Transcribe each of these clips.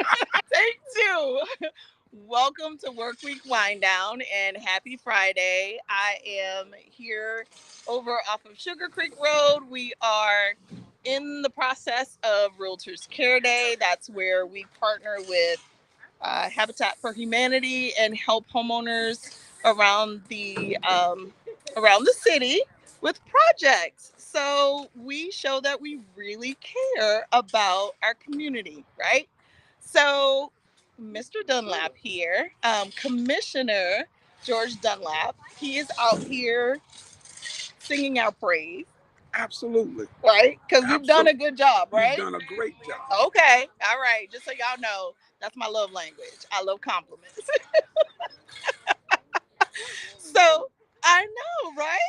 Take two. Welcome to Work Week Wind Down and happy Friday. I am here over off of Sugar Creek Road. We are in the process of Realtors Care Day. That's where we partner with Habitat for Humanity and help homeowners around the city with projects. So we show that we really care about our community, right? So Mr. Dunlap here, Commissioner George Dunlap, he is out here singing our praise. Absolutely. Right? Because we've done a good job, right? You've done a great job. Okay. All right. Just so y'all know, that's my love language. I love compliments. So I know, right?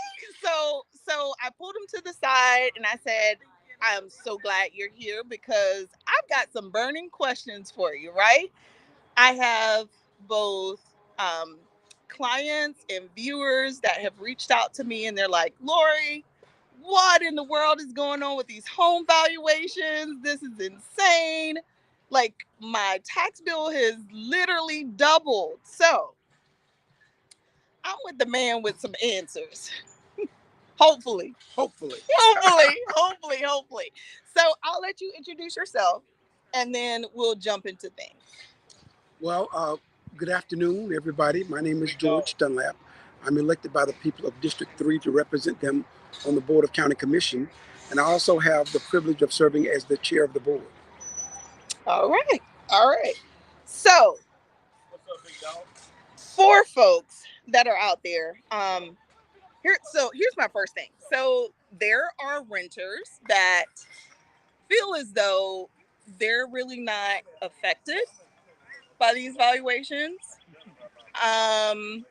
So I pulled him to the side and I said, I'm so glad you're here because I've got some burning questions for you, right? I have both um, clients and viewers that have reached out to me and they're like, Lori, what in the world is going on with these home valuations? This is insane. Like, my tax bill has literally doubled. So I'm with the man with some answers. Hopefully. Hopefully. Hopefully. So I'll let you introduce yourself and then we'll jump into things. Well, good afternoon, everybody. My name is George Dunlap. I'm elected by the people of District 3 to represent them on the Board of County Commission, and I also have the privilege of serving as the chair of the board. All right. All right. So, for folks that are out there, here's my first thing. So there are renters that feel as though they're really not affected by these valuations. Um,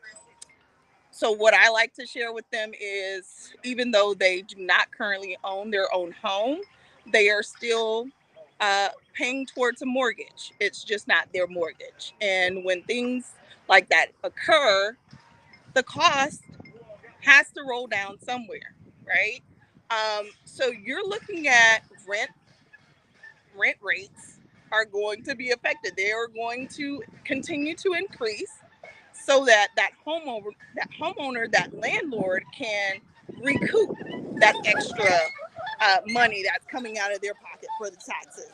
so what I like to share with them is even though they do not currently own their own home, they are still paying towards a mortgage. It's just not their mortgage. And when things like that occur, the cost has to roll down somewhere, right? So you're looking at rent rates are going to be affected. They are going to continue to increase so that that landlord can recoup that extra money that's coming out of their pocket for the taxes.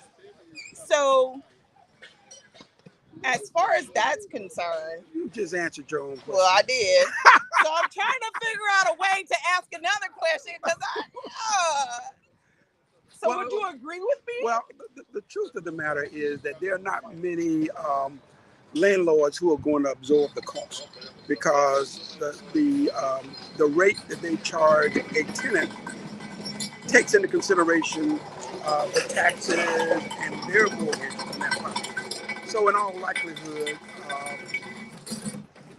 So as far as that's concerned, You just answered your own question. well, I did. So I'm trying to figure out a way to ask another question because so Well, would you agree with me? Well, the truth of the matter is that there are not many landlords who are going to absorb the cost because the rate that they charge a tenant takes into consideration the taxes and their mortgage on that property. So, in all likelihood,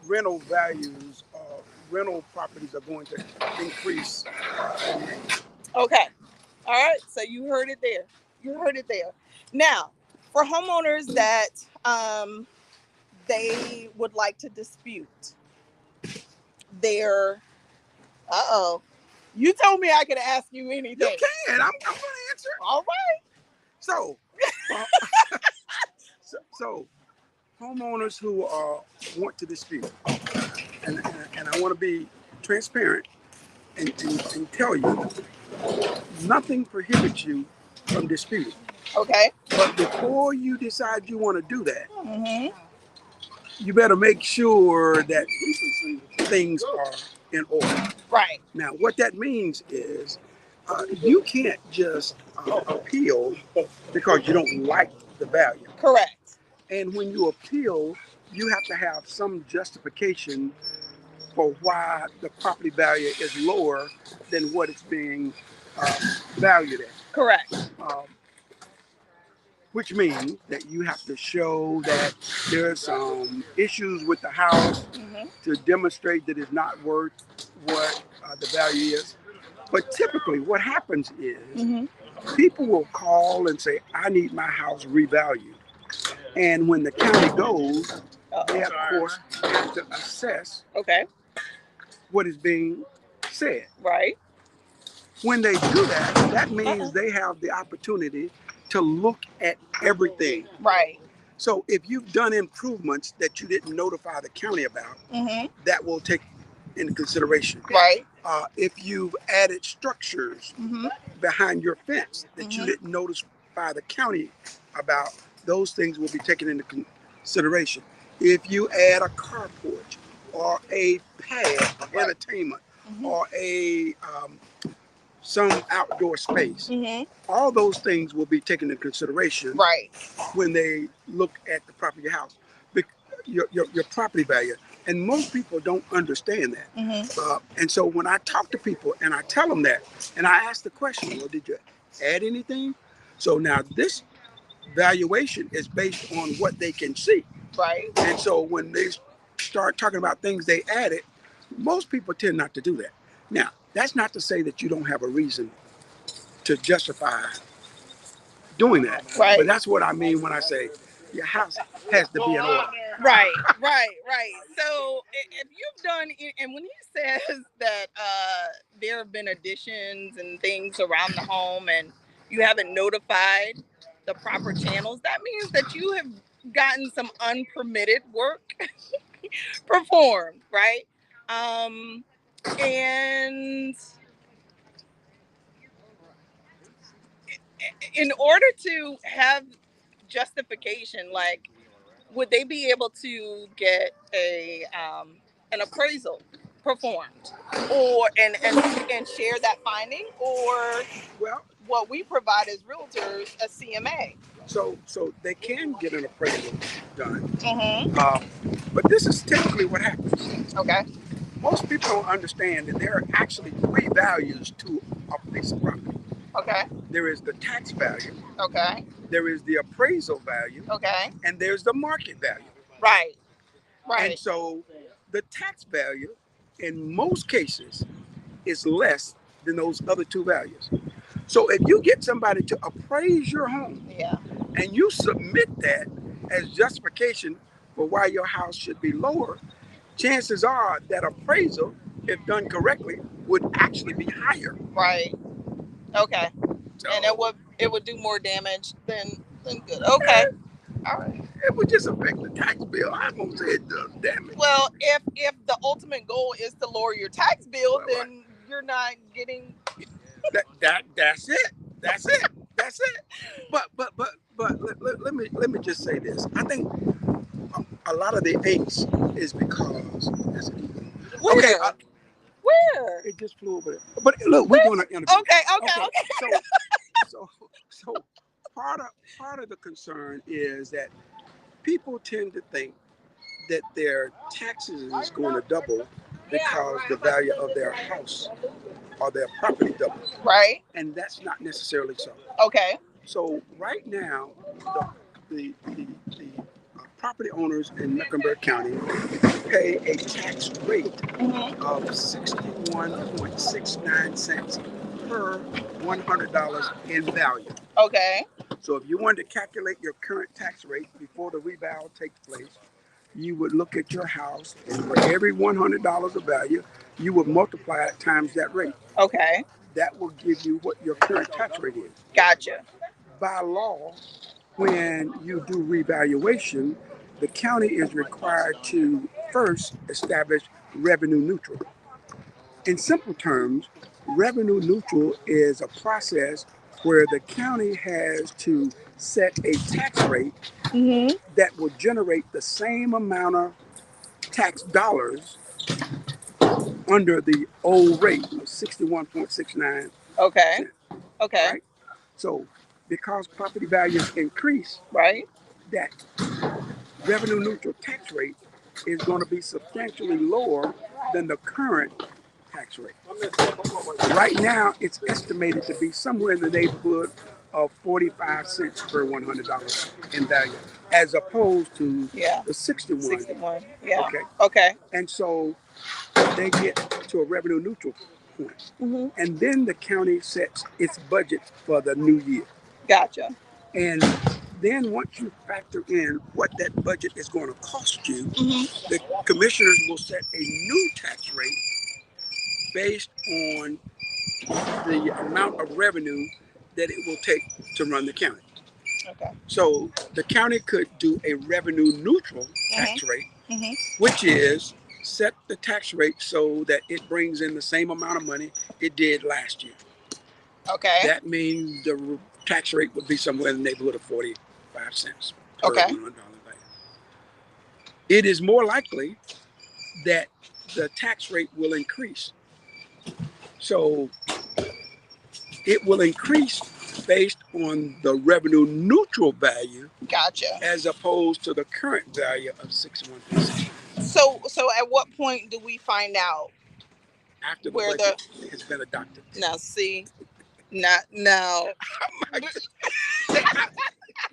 rental values, rental properties are going to increase. Okay. All right. So you heard it there. You heard it there. Now, for homeowners that they would like to dispute their you told me I could ask you anything. You can. I'm going to answer. All right. So, uh, so homeowners who want to dispute, and I want to be transparent and tell you, nothing prohibits you from disputing. Okay. But before you decide you want to do that, Mm-hmm. you better make sure that things are in order. Right. Now, what that means is you can't just appeal because you don't like the value. Correct. And when you appeal, you have to have some justification for why the property value is lower than what it's being valued at. Correct. Which means that you have to show that there's some issues with the house to demonstrate that it's not worth what the value is. But typically, what happens is people will call and say, I need my house revalued. And when the county goes, they, of course, have to assess what is being said. Right. When they do that, that means they have the opportunity to look at everything. Right. So if you've done improvements that you didn't notify the county about, that will take into consideration. Right. If you've added structures behind your fence that you didn't notify the county about, those things will be taken into consideration. If you add a carport or a pad of entertainment or a some outdoor space, all those things will be taken into consideration Right. when they look at the property of your house, your property value. And most people don't understand that. And so when I talk to people and I tell them that, and I ask the question, well, did you add anything? So now this valuation is based on what they can see. Right. And so when they start talking about things they added, most people tend not to do that. Now, that's not to say that you don't have a reason to justify doing that. Right. But that's what I mean when I say your house has to be in order. Right. So if you've done, and when he says that there have been additions and things around the home and you haven't notified the proper channels, that means that you have gotten some unpermitted work performed, right? And in order to have justification, like, would they be able to get a an appraisal performed, or and share that finding, or Well, what we provide as realtors, a CMA? so they can get an appraisal done. But this is typically what happens. Okay. Most people don't understand that there are actually three values to a piece of property. Okay. There is the tax value. Okay. There is the appraisal value. Okay. And there's the market value. Right. And so the tax value, in most cases, is less than those other two values. So if you get somebody to appraise your home, and you submit that as justification for why your house should be lower, chances are that appraisal, if done correctly, would actually be higher. Right. Okay. So, and it would do more damage than good. Okay. All right. It would just affect the tax bill. I won't say it does damage. Well, if the ultimate goal is to lower your tax bill, then you're not getting. That's it. That's it. But let me just say this. I think a lot of the angst is because where? Okay, where? It just flew over there. But look, we're going to interview. Okay. So part of the concern is that people tend to think that their taxes is going to double because the value of their house or their property double. Right. And that's not necessarily so. Okay. So right now, the property owners in Mecklenburg County pay a tax rate of 61.69 cents per $100 in value. Okay. So if you wanted to calculate your current tax rate before the reval takes place, you would look at your house, and for every $100 of value, you would multiply it times that rate. Okay. That will give you what your current tax rate is. Gotcha. By law, when you do revaluation, the county is required to first establish revenue neutral. In simple terms, revenue neutral is a process where the county has to set a tax rate that will generate the same amount of tax dollars under the old rate of 61.69. Okay. Okay. Right? So because property values increase, right, that revenue neutral tax rate is going to be substantially lower than the current tax rate. Right now, it's estimated to be somewhere in the neighborhood of 45 cents per $100 in value, as opposed to the 61. 61. Yeah. Okay. Okay. And so they get to a revenue neutral point. And then the county sets its budget for the new year. Gotcha. And then once you factor in what that budget is going to cost you, the commissioners will set a new tax rate based on the amount of revenue that it will take to run the county. Okay. So the county could do a revenue neutral tax rate, which is set the tax rate so that it brings in the same amount of money it did last year. Okay. That means the tax rate would be somewhere in the neighborhood of 45 cents per Okay. $100 value. It is more likely that the tax rate will increase. So it will increase based on the revenue neutral value. Gotcha. As opposed to the current value of 61%. So at what point do we find out After the where budget has been adopted. now see not now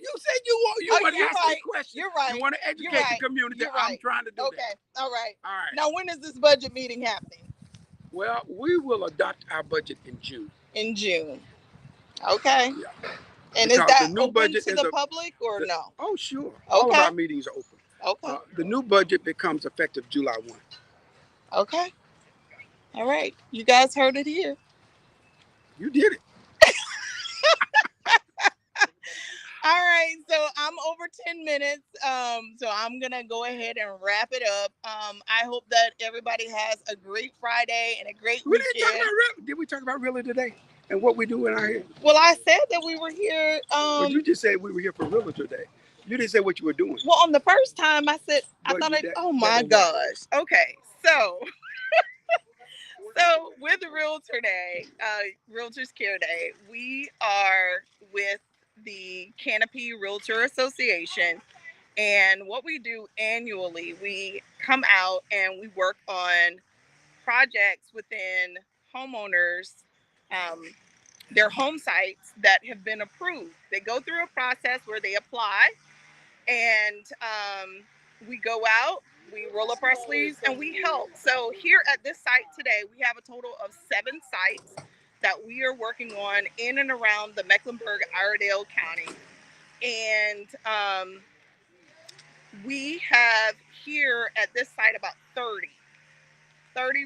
You said you want to ask right. me questions. You're right. You want to educate the community. You're I'm right. trying to do Okay. that. All right. All right. Now when is this budget meeting happening? Well, we will adopt our budget in June. In June. Okay. Yeah. And Because is that the new open budget to is the public or no? Oh, sure. All of Okay. our meetings are open. Okay. The new budget becomes effective July 1. Okay. All right. You guys heard it here. You did it. All right, so I'm over 10 minutes. So I'm gonna go ahead and wrap it up. I hope that everybody has a great Friday and a great We weekend. didn't talk about did we talk about Realtor today and what we do in our here? Well, I said that we were here. But you just said we were here for Realtor Day. You didn't say what you were doing. Well, on the first time I said But oh my gosh. Okay, so so with Realtor Day, Realtors Care Day, we are with the Canopy Realtor Association. And what we do annually, we come out and we work on projects within homeowners, their home sites that have been approved. They go through a process where they apply, and we go out, we roll up our sleeves, and we help. So here at this site today, we have a total of 7 sites that we are working on in and around the Mecklenburg-Iredale County. And we have here at this site about 30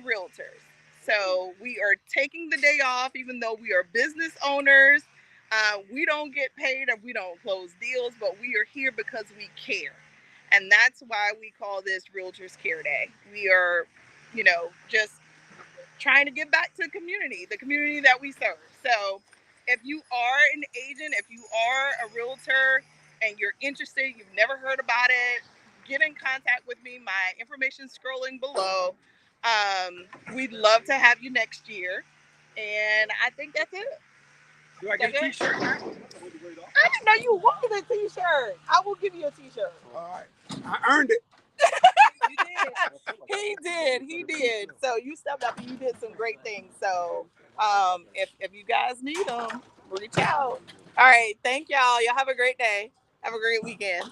realtors. So we are taking the day off, even though we are business owners. We don't get paid or we don't close deals, but we are here because we care. And that's why we call this Realtors Care Day. We are, just trying to give back to the community that we serve. So if you are an agent, if you are a realtor and you're interested, you've never heard about it, get in contact with me. My information's scrolling below. We'd love to have you next year. And I think that's it. Do I get a t-shirt now? I didn't know you wanted a t-shirt. I will give you a t-shirt. All right. I earned it. You did. He did. So you stepped up and you did some great things. So if you guys need them, reach out. All right. Thank y'all. Y'all have a great day. Have a great weekend.